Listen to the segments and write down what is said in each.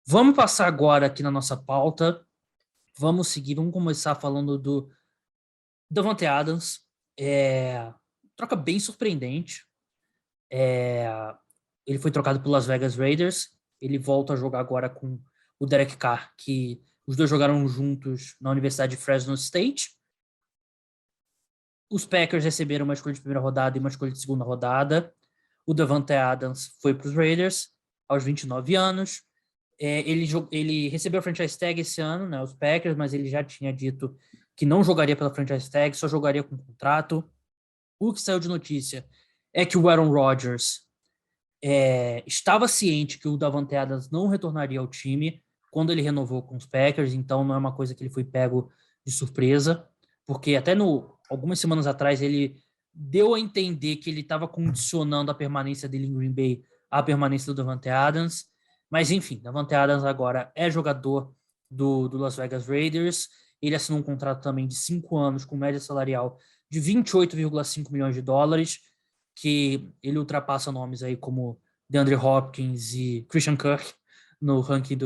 Vamos passar agora aqui na nossa pauta. Vamos seguir, vamos começar falando do Davante Adams. Troca bem surpreendente. É, Ele foi trocado pelo Las Vegas Raiders. Ele volta a jogar agora com o Derek Carr, que os dois jogaram juntos na Universidade de Fresno State. Os Packers receberam uma escolha de primeira rodada e uma escolha de segunda rodada. O Davante Adams foi para os Raiders aos 29 anos. Ele recebeu a franchise tag esse ano, né, os Packers, mas ele já tinha dito que não jogaria pela franchise tag, só jogaria com contrato. O que saiu de notícia é que o Aaron Rodgers estava ciente que o Davante Adams não retornaria ao time quando ele renovou com os Packers, então não é uma coisa que ele foi pego de surpresa, porque até algumas semanas atrás ele deu a entender que ele estava condicionando a permanência dele em Green Bay à permanência do Davante Adams, mas enfim, Davante Adams agora é jogador do Las Vegas Raiders. Ele assinou um contrato também de 5 anos com média salarial de 28,5 milhões de dólares, que ele ultrapassa nomes aí como DeAndre Hopkins e Christian Kirk no ranking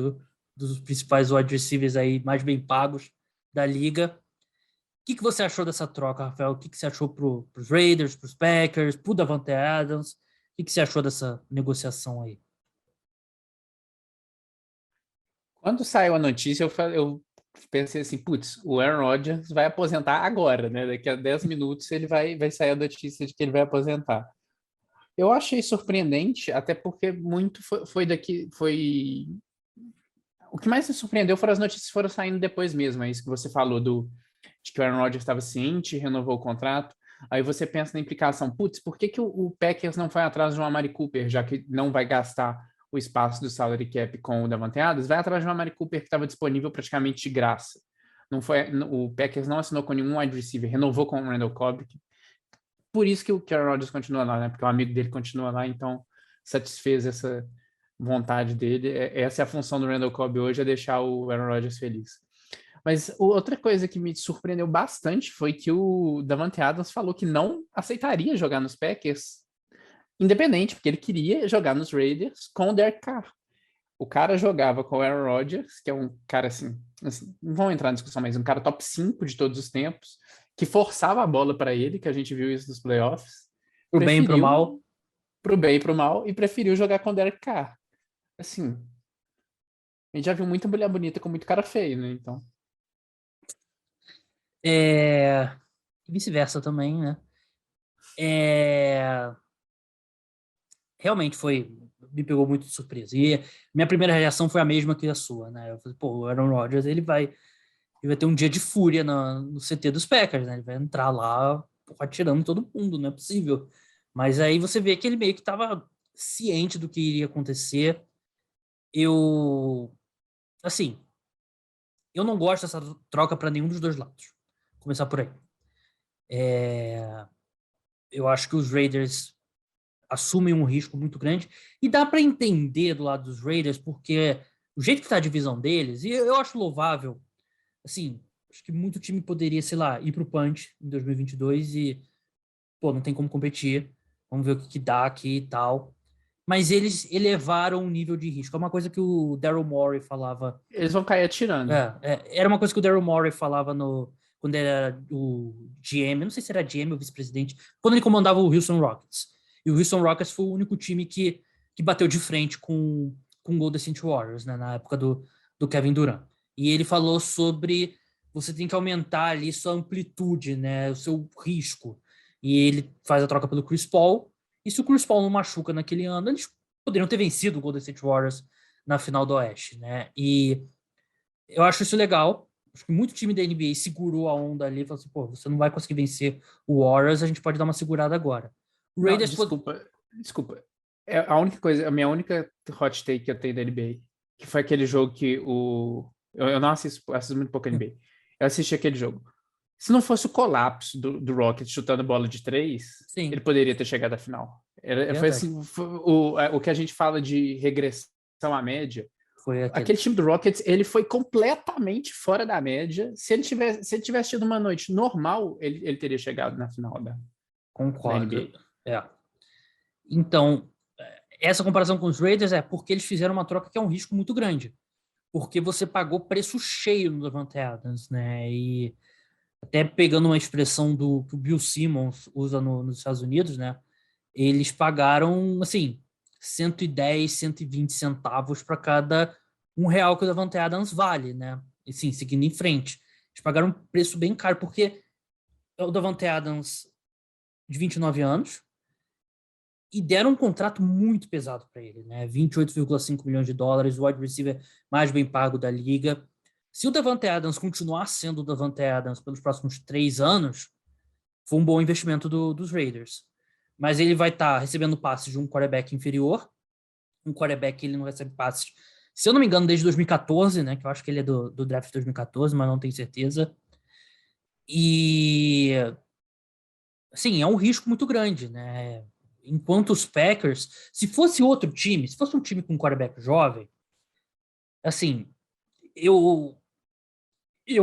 dos principais wide receivers aí mais bem pagos da liga. O que você achou dessa troca, Rafael? O que você achou para os Raiders, para os Packers, para o Davante Adams? O que você achou dessa negociação aí? Quando saiu a notícia, eu pensei assim, putz, o Aaron Rodgers vai aposentar agora, né? Daqui a 10 minutos ele vai sair a notícia de que ele vai aposentar. Eu achei surpreendente, até porque muito foi daqui, foi... O que mais me surpreendeu foram as notícias que foram saindo depois mesmo, é isso que você falou, de que o Aaron Rodgers estava ciente, renovou o contrato. Aí você pensa na implicação, putz, por que o Packers não foi atrás de um Amari Cooper, já que não vai gastar o espaço do salary cap com o Davante Adams? Vai atrás de um Amari Cooper que estava disponível praticamente de graça. Não foi, o Packers não assinou com nenhum wide receiver, renovou com o Randall Cobb. Por isso que o Aaron Rodgers continua lá, né? Porque o amigo dele continua lá, então satisfez essa vontade dele. Essa é a função do Randall Cobb hoje, é deixar o Aaron Rodgers feliz. Mas outra coisa que me surpreendeu bastante foi que o Davante Adams falou que não aceitaria jogar nos Packers, independente, porque ele queria jogar nos Raiders com o Derek Carr. O cara jogava com o Aaron Rodgers, que é um cara assim, não vamos entrar na discussão, mas um cara top 5 de todos os tempos, que forçava a bola para ele, que a gente viu isso nos playoffs, Pro bem e pro mal. pro bem e pro mal, e preferiu jogar com o Derek Carr. Assim, a gente já viu muita mulher bonita com muito cara feio, né? Então. E vice-versa também, né? Realmente me pegou muito de surpresa. E minha primeira reação foi a mesma que a sua, né? Eu falei, pô, o Aaron Rodgers, ele vai ter um dia de fúria no CT dos Packers, né? Ele vai entrar lá, porra, atirando todo mundo, não é possível. Mas aí você vê que ele meio que estava ciente do que iria acontecer. Assim, eu não gosto dessa troca para nenhum dos dois lados. Vou começar por aí. Eu acho que os Raiders assumem um risco muito grande e dá para entender do lado dos Raiders, porque o jeito que está a divisão deles, e eu acho louvável, assim, acho que muito time poderia, sei lá, ir pro punch em 2022 e, pô, não tem como competir, vamos ver o que dá aqui e tal. Mas eles elevaram o nível de risco. É uma coisa que o Daryl Morey falava. Eles vão cair atirando. Era uma coisa que o Daryl Morey falava quando era o GM, não sei se era GM ou vice-presidente, quando ele comandava o Houston Rockets. E o Houston Rockets foi o único time que bateu de frente com o Golden State Warriors, né, na época do Kevin Durant. E ele falou sobre você tem que aumentar ali sua amplitude, né, o seu risco. E ele faz a troca pelo Chris Paul. E se o Chris Paul não machuca naquele ano, eles poderiam ter vencido o Golden State Warriors na final do Oeste, né? E eu acho isso legal. Acho que muito time da NBA segurou a onda ali e falou assim, pô, você não vai conseguir vencer o Warriors, a gente pode dar uma segurada agora. O Não, Raiders desculpa. É a única coisa, a minha única hot take que eu tenho da NBA, que foi aquele jogo que eu não assisto muito pouco NBA. Eu assisti aquele jogo. Se não fosse o colapso do Rockets chutando bola de 3, ele Sim, poderia ter chegado à final. Foi verdade. assim, o que a gente fala de regressão à média. Foi aquele. Aquele time do Rockets, ele foi completamente fora da média. Se ele tivesse tido uma noite normal, ele teria chegado na final da Concordo. NBA. É. Então, essa comparação com os Raiders é porque eles fizeram uma troca que é um risco muito grande. porque você pagou preço cheio no Davante Adams, né? E até pegando uma expressão que o Bill Simmons usa nos Estados Unidos, né? Eles pagaram, assim, 110, 120 centavos para cada R$ 1 que o Davante Adams vale, né? E sim, seguindo em frente. Eles pagaram um preço bem caro, porque é o Davante Adams de 29 anos e deram um contrato muito pesado para ele, né? 28,5 milhões de dólares, o wide receiver mais bem pago da liga. Se o Davante Adams continuar sendo o Davante Adams pelos próximos 3 anos, foi um bom investimento dos Raiders. Mas ele vai estar recebendo passes de um quarterback inferior. Um quarterback que ele não recebe passes, se eu não me engano, desde 2014, né? Que eu acho que ele é do draft de 2014, mas não tenho certeza. E, assim, é um risco muito grande, né? Enquanto os Packers, se fosse outro time, se fosse um time com um quarterback jovem, assim, eu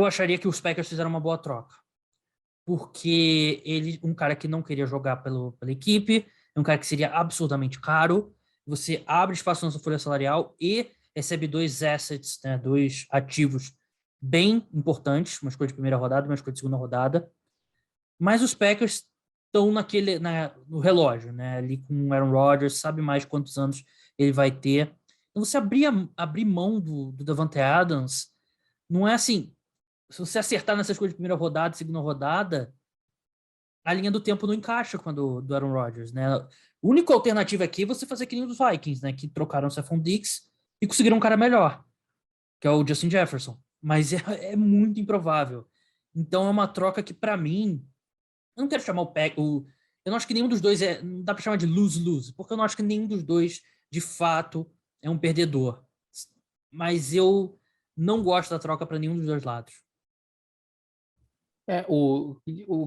acharia que os Packers fizeram uma boa troca. Porque ele, um cara que não queria jogar pela equipe, é um cara que seria absurdamente caro, você abre espaço na sua folha salarial e recebe dois assets, né, dois ativos bem importantes, uma escolha de primeira rodada e uma escolha de segunda rodada, mas os Packers estão no relógio, né, ali com o Aaron Rodgers, sabe mais quantos anos ele vai ter. Então você abrir mão do Davante Adams, não é assim, se você acertar nessa escolha de primeira rodada, segunda rodada, a linha do tempo não encaixa com a do Aaron Rodgers, né? A única alternativa aqui é você fazer que nem os Vikings, né? Que trocaram o Stephon Diggs e conseguiram um cara melhor, que é o Justin Jefferson. Mas é muito improvável. Então é uma troca que, para mim, eu não quero chamar eu não acho que nenhum dos dois não dá para chamar de lose-lose, porque eu não acho que nenhum dos dois, de fato, é um perdedor. Mas eu não gosto da troca para nenhum dos dois lados. O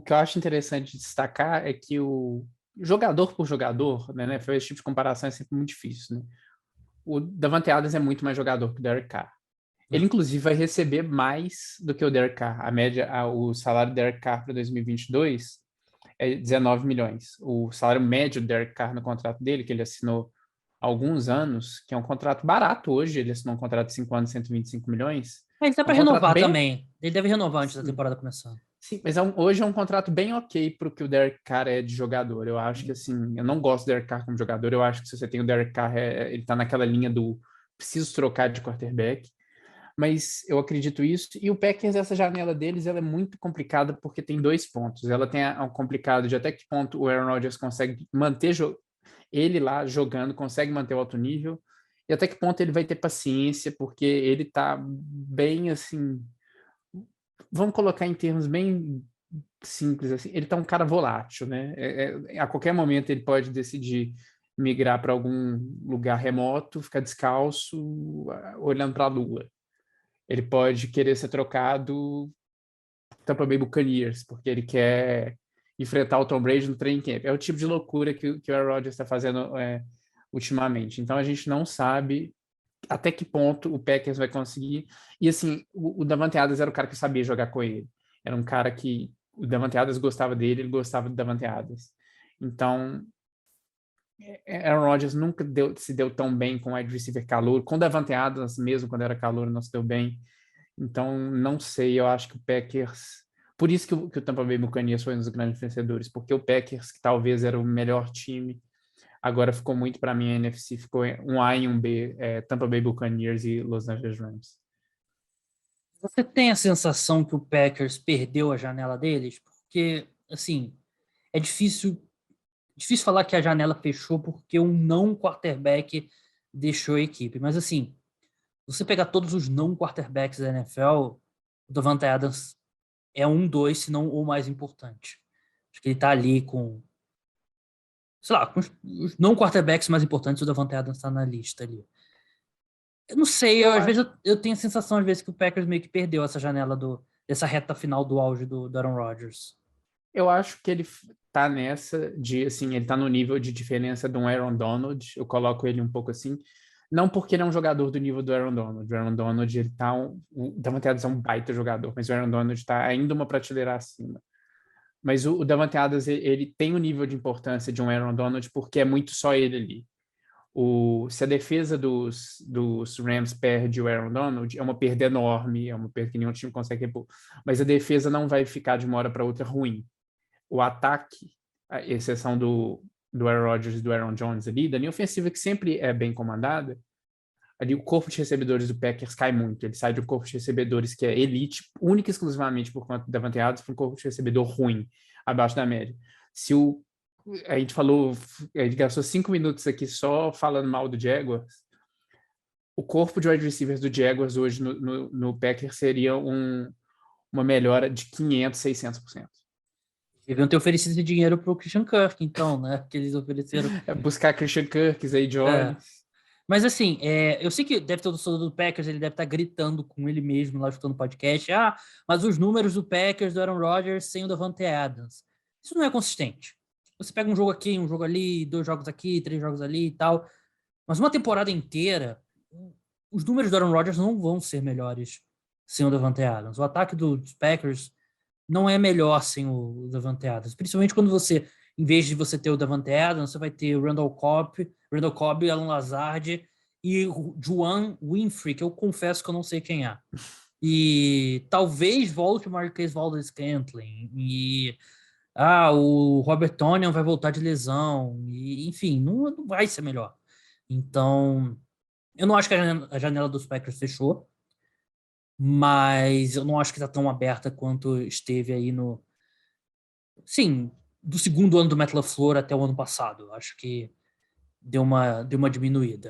que eu acho interessante destacar é que o jogador por jogador, né, fazer esse tipo de comparação é sempre muito difícil, né? O Davante Adams é muito mais jogador que o Derek Carr. Ele, inclusive, vai receber mais do que o Derek Carr. O salário do Derek Carr para 2022 é 19 milhões. O salário médio do Derek Carr no contrato dele, que ele assinou há alguns anos, que é um contrato barato hoje, ele assinou um contrato de 5 anos, 125 milhões. Mas dá É um para contrato renovar bem. também. Ele deve renovar antes da Sim, temporada começar. sim, mas hoje é um contrato bem ok para o que o Derek Carr é de jogador. Eu acho que, assim, eu não gosto do Derek Carr como jogador. Eu acho que se você tem o Derek Carr, ele tá naquela linha do preciso trocar de quarterback. Mas eu acredito isso. E o Packers, essa janela deles, ela é muito complicada porque tem 2 pontos. Ela tem um complicado de até que ponto o Aaron Rodgers consegue manter ele lá jogando, consegue manter o alto nível, e até que ponto ele vai ter paciência, porque ele tá bem assim. Vamos colocar em termos bem simples assim, ele tá um cara volátil, né? A qualquer momento ele pode decidir migrar para algum lugar remoto, ficar descalço, olhando para a lua. Ele pode querer ser trocado Tampa Bay Buccaneers, porque ele quer enfrentar o Tom Brady no training camp. É o tipo de loucura que o Aaron Rodgers está fazendo ultimamente. Então a gente não sabe até que ponto o Packers vai conseguir. E assim, o Davante Adams era o cara que sabia jogar com ele. Era um cara que o Davante Adams gostava dele, ele gostava do Davante Adams. Então, Aaron Rodgers nunca se deu tão bem com o wide receiver calouro. Com o Davante Adams, mesmo quando era calouro, não se deu bem. Então, não sei, eu acho que o Packers. Por isso que o Tampa Bay Buccaneers foi um dos grandes vencedores, porque o Packers, que talvez era o melhor time, agora ficou muito para mim a NFC, ficou um A e um B, Tampa Bay Buccaneers e Los Angeles Rams. Você tem a sensação que o Packers perdeu a janela deles? Porque, assim, é difícil falar que a janela fechou porque um não quarterback deixou a equipe. Mas, assim, você pegar todos os não quarterbacks da NFL, o Davante Adams é um, dois, se não o mais importante. Acho que ele tá ali com, sei lá, com os não quarterbacks mais importantes, o Davante Adams está na lista ali. Eu não sei, Eu às vezes acho, eu tenho a sensação, às vezes, que o Packers meio que perdeu essa janela dessa reta final do auge do Aaron Rodgers. eu acho que ele tá nessa de, assim, ele tá no nível de diferença de um Aaron Donald, eu coloco ele um pouco assim, não porque ele é um jogador do nível do Aaron Donald. O Aaron Donald, ele tá o Davante Adams é um baita jogador, mas o Aaron Donald tá ainda uma prateleira acima. Mas o Davante Adams, ele tem o nível de importância de um Aaron Donald porque é muito só ele ali. Se a defesa dos Rams perde o Aaron Donald, é uma perda enorme, é uma perda que nenhum time consegue repor. Mas a defesa não vai ficar de uma hora para outra ruim. O ataque, a exceção do Aaron Rodgers e do Aaron Jones ali, da linha ofensiva que sempre é bem comandada, ali o corpo de recebedores do Packers cai muito. Ele sai de um corpo de recebedores que é elite, única e exclusivamente por conta da Davante Adams, para um corpo de recebedor ruim, abaixo da média. Se o A gente falou, a gente gastou 5 minutos aqui só falando mal do Jaguars. O corpo de wide receivers do Jaguars hoje no Packers seria uma melhora de 500, 600%. Deviam ter oferecido esse dinheiro pro Christian Kirk, então, né? Que eles ofereceram. Buscar Christian Kirk, Zay Jones. Mas assim, eu sei que deve ter o torcedor do Packers, ele deve estar gritando com ele mesmo lá escutando o podcast. Mas os números do Packers, do Aaron Rodgers, sem o Davante Adams. Isso não é consistente. Você pega um jogo aqui, um jogo ali, 2 jogos aqui, 3 jogos ali e tal. Mas uma temporada inteira, os números do Aaron Rodgers não vão ser melhores sem o Davante Adams. O ataque dos Packers não é melhor sem o Davante Adams. Principalmente quando você, em vez de você ter o Davante Adams, você vai ter o Randall Cobb, Alan Lazard e o Juwan Winfrey, que eu confesso que eu não sei quem é. E talvez volte o Marquez Valdes-Scantling. E o Robert Tonyan vai voltar de lesão. E, enfim, não vai ser melhor. Então, eu não acho que a janela dos Packers fechou, mas eu não acho que está tão aberta quanto esteve aí sim, do segundo ano do Matt LaFleur até o ano passado. Eu acho que deu uma diminuída.